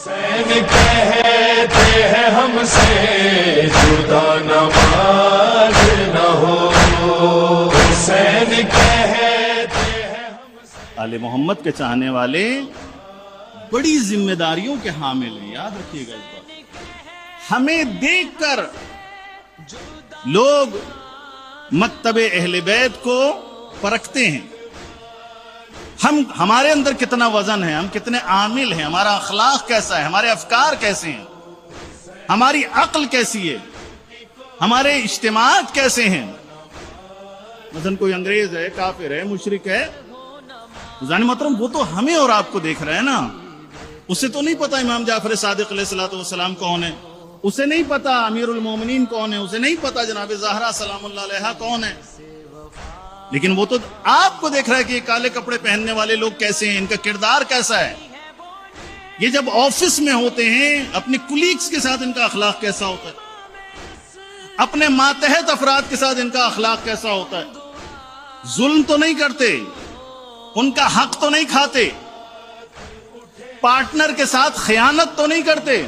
حسین کہتے ہیں ہم سے جدا نماز نہ ہو، حسین کہتے ہیں ہم سے۔ آل محمد کے چاہنے والے بڑی ذمہ داریوں کے حامل ہیں، یاد رکھیے گا اس بات۔ ہمیں دیکھ کر لوگ مکتب اہل بیت کو پرکھتے ہیں، ہمارے اندر کتنا وزن ہے، ہم کتنے عامل ہیں، ہمارا اخلاق کیسا ہے، ہمارے افکار کیسے ہیں، ہماری عقل کیسی ہے، ہمارے اجتماعات کیسے ہیں۔ مثلا کوئی انگریز ہے، کافر ہے، مشرک ہے، جان محترم وہ تو ہمیں اور آپ کو دیکھ رہے ہیں نا، اسے تو نہیں پتا امام جعفر صادق علیہ الصلوۃ والسلام کون ہے، اسے نہیں پتا امیر المومنین کون ہے، اسے نہیں پتا جناب زہرا سلام اللہ علیہا کون ہے، لیکن وہ تو آپ کو دیکھ رہا ہے کہ یہ کالے کپڑے پہننے والے لوگ کیسے ہیں، ان کا کردار کیسا ہے۔ یہ جب آفس میں ہوتے ہیں اپنے کولیگز کے ساتھ ان کا اخلاق کیسا ہوتا ہے، اپنے ماتحت افراد کے ساتھ ان کا اخلاق کیسا ہوتا ہے، ظلم تو نہیں کرتے، ان کا حق تو نہیں کھاتے، پارٹنر کے ساتھ خیانت تو نہیں کرتے۔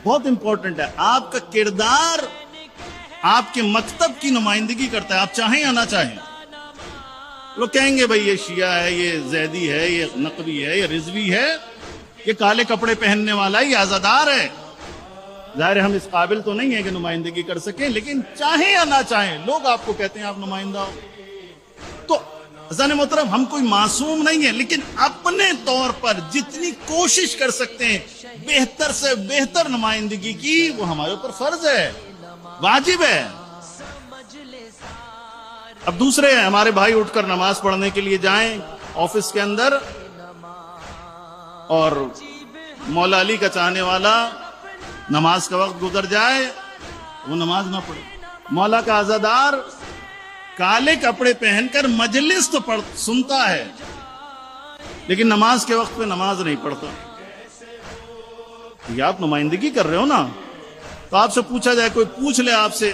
بہت امپورٹنٹ ہے، آپ کا کردار آپ کے مکتب کی نمائندگی کرتا ہے، آپ چاہیں یا نہ چاہیں۔ لوگ کہیں گے بھئی یہ شیعہ ہے، یہ زیدی ہے، یہ نقوی ہے، یہ رضوی ہے، یہ کالے کپڑے پہننے والا ہے، یہ عزادار ہے۔ ظاہر ہم اس قابل تو نہیں ہیں کہ نمائندگی کر سکیں، لیکن چاہیں یا نہ چاہیں لوگ آپ کو کہتے ہیں آپ نمائندہ ہو۔ تو عزیزان محترم ہم کوئی معصوم نہیں ہے، لیکن اپنے طور پر جتنی کوشش کر سکتے ہیں بہتر سے بہتر نمائندگی کی، وہ ہمارے اوپر فرض ہے، واجب ہے۔ اب دوسرے ہمارے بھائی اٹھ کر نماز پڑھنے کے لیے جائیں آفس کے اندر، اور مولا علی کا چاہنے والا نماز کا وقت گزر جائے وہ نماز نہ پڑھے۔ مولا کا عزادار کالے کپڑے پہن کر مجلس تو سنتا ہے، لیکن نماز کے وقت پہ نماز نہیں پڑھتا۔ یہ آپ نمائندگی کر رہے ہو نا، تو آپ سے پوچھا جائے، کوئی پوچھ لے آپ سے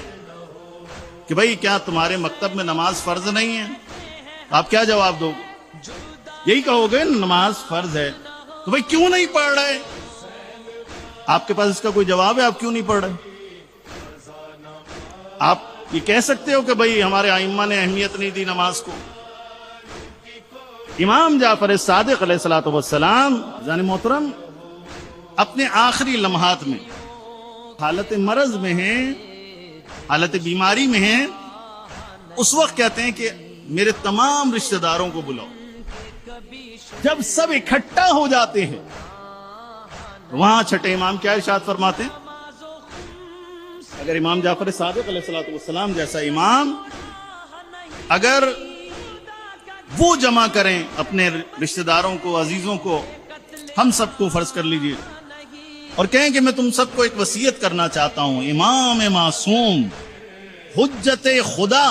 کہ بھئی کیا تمہارے مکتب میں نماز فرض نہیں ہے، آپ کیا جواب دو؟ یہی کہو گے نماز فرض ہے، تو بھئی کیوں نہیں پڑھ رہے؟ آپ کے پاس اس کا کوئی جواب ہے؟ آپ کیوں نہیں پڑھ رہے؟ آپ یہ کہہ سکتے ہو کہ بھئی ہمارے ائمہ نے اہمیت نہیں دی نماز کو؟ امام جعفر صادق علیہ الصلوۃ والسلام جان محترم اپنے آخری لمحات میں حالت مرض میں ہیں، حالت بیماری میں ہیں، اس وقت کہتے ہیں کہ میرے تمام رشتہ داروں کو بلاؤ۔ جب سب اکٹھا ہو جاتے ہیں وہاں چھٹے امام کیا ارشاد فرماتے ہیں؟ اگر امام جعفر صادق علیہ الصلوۃ والسلام جیسا امام اگر وہ جمع کریں اپنے رشتہ داروں کو، عزیزوں کو، ہم سب کو فرض کر لیجئے، اور کہیں کہ میں تم سب کو ایک وصیت کرنا چاہتا ہوں، امام معصوم، حجت خدا۔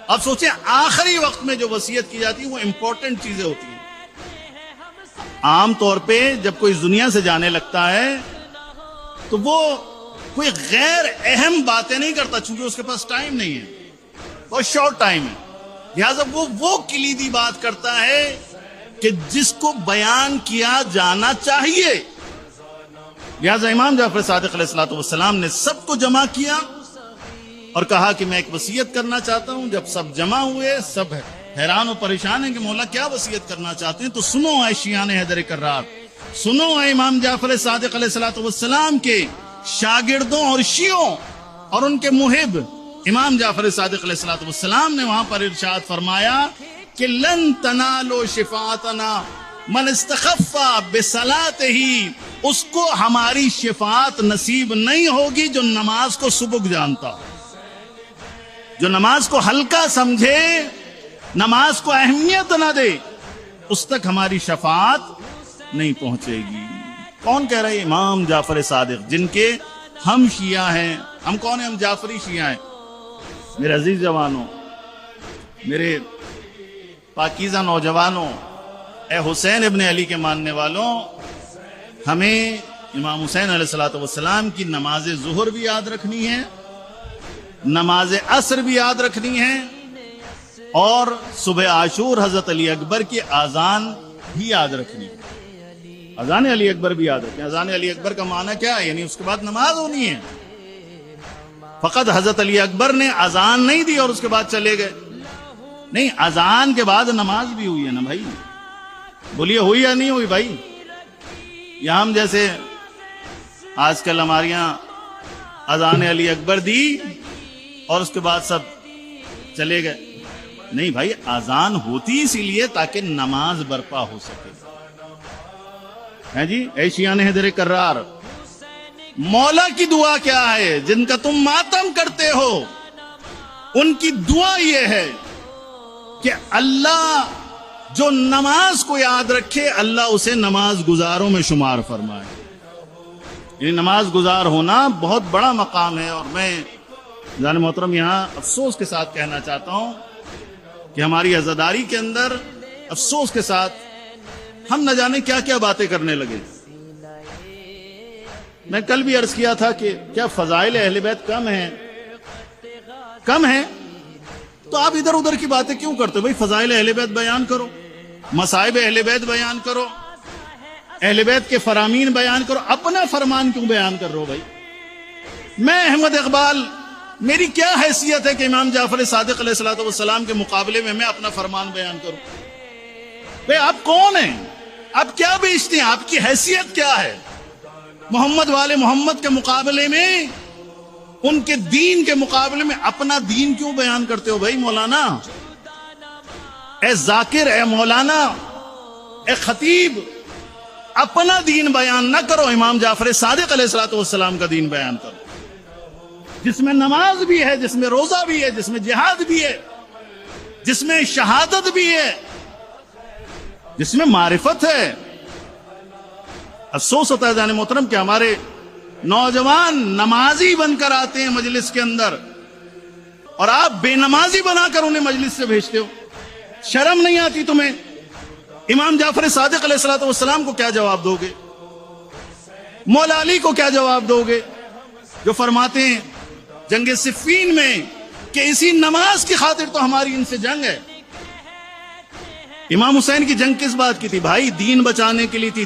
اب سوچیں آخری وقت میں جو وصیت کی جاتی ہے وہ امپورٹنٹ چیزیں ہوتی ہیں۔ عام طور پہ جب کوئی دنیا سے جانے لگتا ہے تو وہ کوئی غیر اہم باتیں نہیں کرتا، چونکہ اس کے پاس ٹائم نہیں ہے، بہت شارٹ ٹائم ہے، لہٰذا وہ کلیدی بات کرتا ہے کہ جس کو بیان کیا جانا چاہیے۔ لہٰذا امام جعفر صادق علیہ الصلوۃ والسلام نے سب کو جمع کیا اور کہا کہ میں ایک وصیت کرنا چاہتا ہوں۔ جب سب جمع ہوئے، سب حیران و پریشان ہیں کہ مولا کیا وصیت کرنا چاہتے ہیں، تو سنو اے شیعان حیدر کرار، سنو اے امام جعفر صادق علیہ الصلوۃ والسلام کے شاگردوں اور شیعوں اور ان کے محب۔ امام جعفر صادق علیہ الصلوۃ والسلام نے وہاں پر ارشاد فرمایا کہ لن تنالوا شفاعتنا من استخف بصلاتہ، اس کو ہماری شفاعت نصیب نہیں ہوگی جو نماز کو سبک جانتا، جو نماز کو ہلکا سمجھے، نماز کو اہمیت نہ دے، اس تک ہماری شفاعت نہیں پہنچے گی۔ کون کہہ رہے ہیں؟ امام جعفر صادق، جن کے ہم شیعہ ہیں۔ ہم کون ہیں؟ ہم جعفری شیعہ ہیں۔ میرے عزیز جوانوں، میرے پاکیزہ نوجوانوں، اے حسین ابن علی کے ماننے والوں، ہمیں امام حسین علیہ الصلوۃ والسلام کی نماز ظہر بھی یاد رکھنی ہے، نماز عصر بھی یاد رکھنی ہے، اور صبح عاشور حضرت علی اکبر کی اذان بھی یاد رکھنی ہے۔ اذان علی اکبر بھی یاد رکھیں. اذان علی اکبر کا معنی کیا ہے؟ یعنی اس کے بعد نماز ہونی ہے. فقط حضرت علی اکبر نے اذان نہیں دی اور اس کے بعد چلے گئے. نہیں، اذان کے بعد نماز بھی ہوئی ہے نا بھائی. بولیے ہوئی یا نہیں ہوئی بھائی؟ یہاں ہم جیسے آج کل ہمارے یہاں اذان علی اکبر دی اور اس کے بعد سب چلے گئے. نہیں بھائی، اذان ہوتی اسی لیے تاکہ نماز برپا ہو سکے. ہے جی، اے شیعان حیدر کرار، مولا کی دعا کیا ہے؟ جن کا تم ماتم کرتے ہو ان کی دعا یہ ہے کہ اللہ جو نماز کو یاد رکھے اللہ اسے نماز گزاروں میں شمار فرمائے. یہ نماز گزار ہونا بہت بڑا مقام ہے. اور میں جان محترم یہاں افسوس کے ساتھ کہنا چاہتا ہوں کہ ہماری عزاداری کے اندر افسوس کے ساتھ ہم نہ جانے کیا کیا باتیں کرنے لگے. میں کل بھی عرض کیا تھا کہ کیا فضائل اہل بیت کم ہیں تو آپ ادھر ادھر کی باتیں کیوں کرتے ہو بھائی؟ فضائل اہل بیت بیان کرو، مصائب اہل بیت بیان کرو، اہل بیت کے فرامین بیان کرو. اپنا فرمان کیوں بیان کر رہے ہو بھائی؟ میں احمد اقبال، میری کیا حیثیت ہے کہ امام جعفر صادق علیہ الصلوۃ والسلام کے مقابلے میں اپنا فرمان بیان کروں؟ بھائی آپ کون ہیں؟ آپ کیا بیچتے ہیں؟ آپ کی حیثیت کیا ہے؟ محمد والے محمد کے مقابلے میں، ان کے دین کے مقابلے میں اپنا دین کیوں بیان کرتے ہو بھائی؟ مولانا، اے ذاکر، اے مولانا، اے خطیب، اپنا دین بیان نہ کرو، امام جعفر صادق علیہ الصلوۃ والسلام کا دین بیان کرو، جس میں نماز بھی ہے، جس میں روزہ بھی ہے، جس میں جہاد بھی ہے، جس میں شہادت بھی ہے، جس میں معرفت ہے. افسوس ہوتا ہے جان محترم کہ ہمارے نوجوان نمازی بن کر آتے ہیں مجلس کے اندر اور آپ بے نمازی بنا کر انہیں مجلس سے بھیجتے ہو. شرم نہیں آتی تمہیں؟ امام جعفر صادق علیہ الصلوۃ والسلام کو کیا جواب دو گے؟ مولا علی کو کیا جواب دو گے جو فرماتے ہیں جنگ صفین میں کہ اسی نماز کی خاطر تو ہماری ان سے جنگ ہے؟ امام حسین کی جنگ کس بات کی تھی بھائی؟ دین بچانے کے لیے تھی.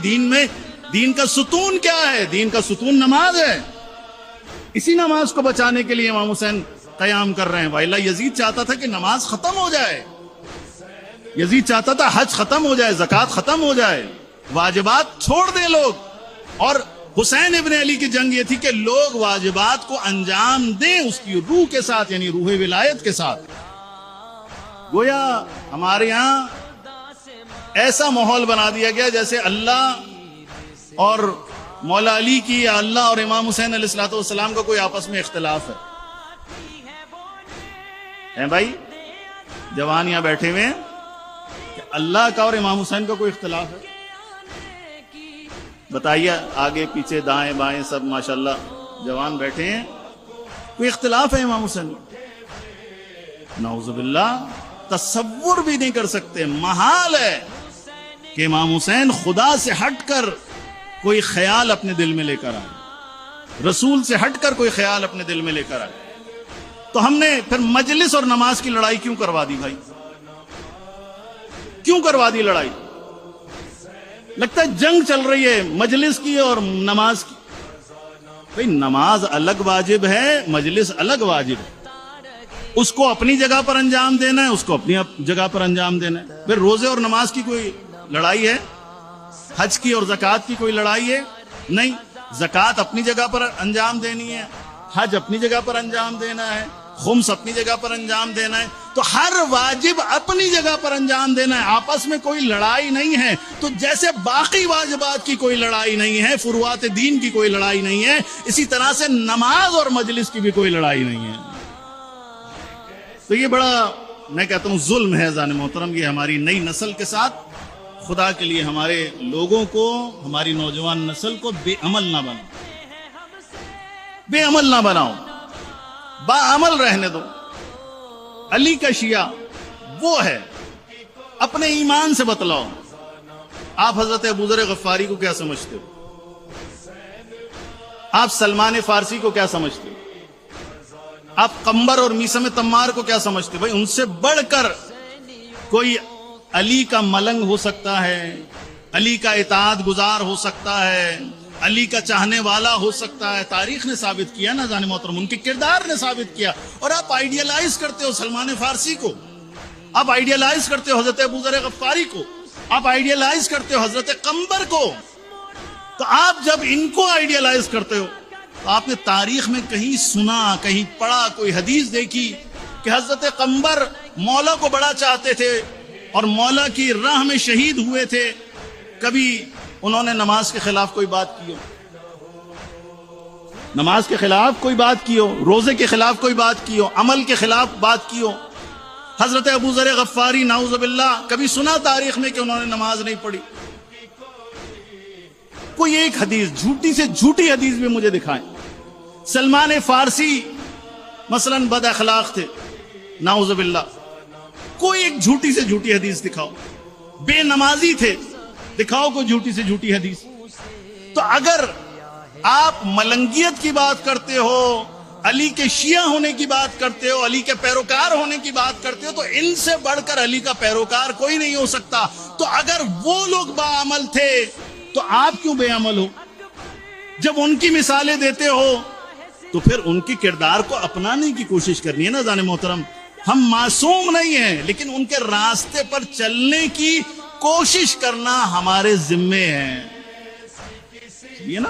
دین کا ستون کیا ہے؟ دین کا ستون نماز ہے. اسی نماز کو بچانے کے لیے امام حسین قیام کر رہے ہیں. وائلہ یزید چاہتا تھا کہ نماز ختم ہو جائے، یزید چاہتا تھا حج ختم ہو جائے، زکوٰۃ ختم ہو جائے، واجبات چھوڑ دیں لوگ. اور حسین ابن علی کی جنگ یہ تھی کہ لوگ واجبات کو انجام دیں اس کی روح کے ساتھ، یعنی روح ولایت کے ساتھ. گویا ہمارے یہاں ایسا ماحول بنا دیا گیا جیسے اللہ اور مولا علی کی یا اللہ اور امام حسین علیہ الصلوۃ والسلام کا کوئی آپس میں اختلاف ہے بھائی؟ جوان یہاں بیٹھے ہوئے ہیں کہ اللہ کا اور امام حسین کا کوئی اختلاف ہے؟ بتائیے، آگے پیچھے دائیں بائیں سب ماشاءاللہ جوان بیٹھے ہیں، کوئی اختلاف ہے امام حسین؟ نعوذ باللہ، تصور بھی نہیں کر سکتے. محال ہے کہ امام حسین خدا سے ہٹ کر کوئی خیال اپنے دل میں لے کر آئے، رسول سے ہٹ کر کوئی خیال اپنے دل میں لے کر آئے. تو ہم نے پھر مجلس اور نماز کی لڑائی کیوں کروا دی بھائی؟ کیوں کروا دی لڑائی؟ لگتا ہے جنگ چل رہی ہے مجلس کی اور نماز کی. بھائی نماز الگ واجب ہے، مجلس الگ واجب ہے. اس کو اپنی جگہ پر انجام دینا ہے، اس کو اپنی جگہ پر انجام دینا ہے. پھر روزے اور نماز کی کوئی لڑائی ہے؟ حج کی اور زکوٰۃ کی کوئی لڑائی ہے؟ نہیں. زکوٰۃ اپنی جگہ پر انجام دینی ہے، حج اپنی جگہ پر انجام دینا ہے، خمس اپنی جگہ پر انجام دینا ہے. تو ہر واجب اپنی جگہ پر انجام دینا ہے، آپس میں کوئی لڑائی نہیں ہے. تو جیسے باقی واجبات کی کوئی لڑائی نہیں ہے، فروعات دین کی کوئی لڑائی نہیں ہے، اسی طرح سے نماز اور مجلس کی بھی کوئی لڑائی نہیں ہے. تو یہ بڑا میں کہتا ہوں ظلم ہے جان محترم. یہ ہماری نئی نسل کے ساتھ خدا کے لیے ہمارے لوگوں کو، ہماری نوجوان نسل کو بے عمل نہ بناؤ، بے عمل نہ بناؤ، با عمل رہنے دو. علی کا شیعہ وہ ہے، اپنے ایمان سے بتلاؤ. آپ حضرت ابو ذر غفاری کو کیا سمجھتے ہو؟ آپ سلمان فارسی کو کیا سمجھتے ہو؟ آپ قمبر اور میثم تمار کو کیا سمجھتے ہو؟ بھائی ان سے بڑھ کر کوئی علی کا ملنگ ہو سکتا ہے، علی کا اطاعت گزار ہو سکتا ہے، علی کا چاہنے والا ہو سکتا ہے. تاریخ نے ثابت کیا نا جان محترم، ان کے کردار نے ثابت کیا. اور آپ آئیڈیلائز کرتے ہو سلمان فارسی کو، آپ آئیڈیلائز کرتے ہو حضرت ابو ذر غفاری کو، آپ آئیڈیلائز کرتے ہو حضرت قمبر کو. تو آپ جب ان کو آئیڈیلائز کرتے ہو تو آپ نے تاریخ میں کہیں سنا، کہیں پڑھا، کوئی حدیث دیکھی کہ حضرت قمبر مولا کو بڑا چاہتے تھے اور مولا کی راہ میں شہید ہوئے تھے؟ کبھی انہوں نے نماز کے خلاف کوئی بات کی ہو، نماز کے خلاف کوئی بات کی ہو، روزے کے خلاف کوئی بات کی ہو، عمل کے خلاف بات کی ہو؟ حضرت ابو ذر غفاری نعوذ باللہ کبھی سنا تاریخ میں کہ انہوں نے نماز نہیں پڑھی؟ کوئی ایک حدیث، جھوٹی سے جھوٹی حدیث بھی مجھے دکھائیں. سلمان فارسی مثلا بد اخلاق تھے نعوذ باللہ، کوئی ایک جھوٹی سے جھوٹی حدیث دکھاؤ. بے نمازی تھے، دکھاؤ کوئی جھوٹی سے جھوٹی حدیث. تو اگر آپ ملنگیت کی بات کرتے ہو، علی کے شیعہ ہونے کی بات کرتے ہو، علی کے پیروکار ہونے کی بات کرتے ہو، تو ان سے بڑھ کر علی کا پیروکار کوئی نہیں ہو سکتا. تو اگر وہ لوگ باعمل تھے تو آپ کیوں بے عمل ہو؟ جب ان کی مثالیں دیتے ہو تو پھر ان کی کردار کو اپنانے کی کوشش کرنی ہے نا جان محترم. ہم معصوم نہیں ہیں، لیکن ان کے راستے پر چلنے کی کوشش کرنا ہمارے ذمے ہے، یہ نا.